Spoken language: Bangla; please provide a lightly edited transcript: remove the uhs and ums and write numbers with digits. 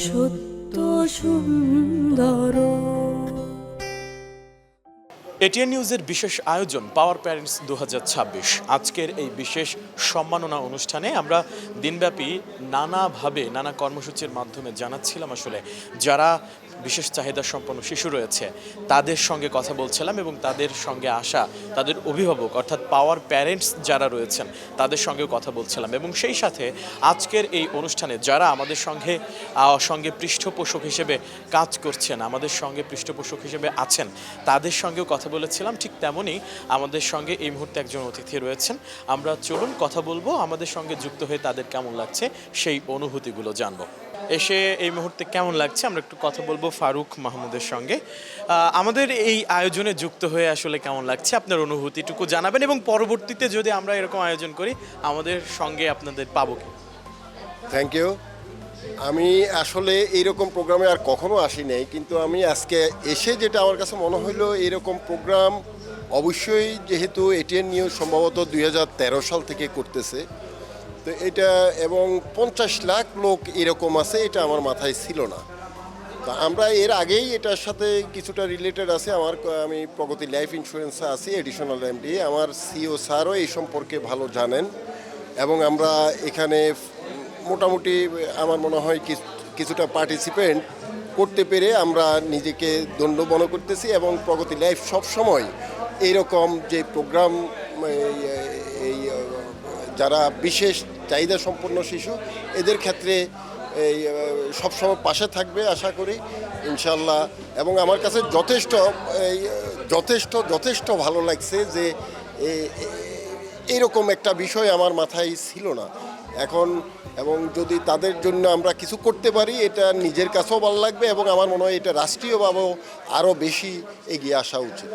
সত্য সুন্দর। এটিএন নিউজের বিশেষ আয়োজন পাওয়ার প্যারেন্টস 2026। আজকের এই বিশেষ সম্মাননা অনুষ্ঠানে আমরা দিনব্যাপী নানাভাবে নানা কর্মসূচির মাধ্যমে জানাচ্ছিলাম আসলে যারা বিশেষ চাহিদা সম্পন্ন শিশু রয়েছে তাদের সঙ্গে কথা বলছিলাম এবং তাদের সঙ্গে আসা তাদের অভিভাবক অর্থাৎ পাওয়ার প্যারেন্টস যারা রয়েছেন তাদের সঙ্গেও কথা বলছিলাম এবং সেই সাথে আজকের এই অনুষ্ঠানে যারা আমাদের সঙ্গে পৃষ্ঠপোষক হিসেবে কাজ করছেন, আমাদের সঙ্গে পৃষ্ঠপোষক হিসেবে আছেন, তাদের সঙ্গেও কথা বলেছিলাম। ঠিক তেমনই আমাদের সঙ্গে এই মুহূর্তে একজন অতিথি রয়েছেন। আমরা চলুন কথা বলবো, আমাদের সঙ্গে যুক্ত হয়ে তাদের কেমন লাগছে সেই অনুভূতিগুলো জানবো। এসে এই মুহূর্তে কেমন লাগছে আমরা একটু কথা বলবো ফারুক মাহমুদের সঙ্গে। আমাদের এই আয়োজনে যুক্ত হয়ে আসলে কেমন লাগছে আপনার অনুভূতিটুকু জানাবেন এবং পরবর্তীতে যদি আমরা এরকম আয়োজন করি আমাদের সঙ্গে আপনাদের পাবো কি? Thank you. আমি আসলে এইরকম প্রোগ্রামে আর কখনো আসি নাই, কিন্তু আমি আজকে এসে যেটা আমার কাছে মনে হলো এরকম প্রোগ্রাম অবশ্যই, যেহেতু এটিএন নিউজ সম্ভবত 2013 সাল থেকে করতেছে, তো এটা এবং 50 লাখ লোক এরকম আছে এটা আমার মাথায় ছিল না। তো আমরা এর আগেই এটার সাথে কিছুটা রিলেটেড আছে। আমি প্রগতি লাইফ ইন্স্যুরেন্সে আছি এডিশনাল এমডি। আমার সিও স্যারও এই সম্পর্কে ভালো জানেন এবং আমরা এখানে মোটামুটি আমার মনে হয় কিছুটা পার্টিসিপেন্ট করতে পেরে আমরা নিজেকে ধন্য মনে করতেছি এবং প্রগতি লাইফ সবসময় এইরকম যে প্রোগ্রাম এই যারা বিশেষ চাহিদা সম্পন্ন শিশু এদের ক্ষেত্রে এই সবসময় পাশে থাকবে আশা করি ইনশাল্লাহ। এবং আমার কাছে যথেষ্ট ভালো লাগছে যে এইরকম একটা বিষয় আমার মাথায় ছিল না এখন, এবং যদি তাদের জন্য আমরা কিছু করতে পারি এটা নিজের কাছেও ভালো লাগবে এবং আমার মনে হয় এটা রাষ্ট্রীয়ভাবেও আরও বেশি এগিয়ে আসা উচিত।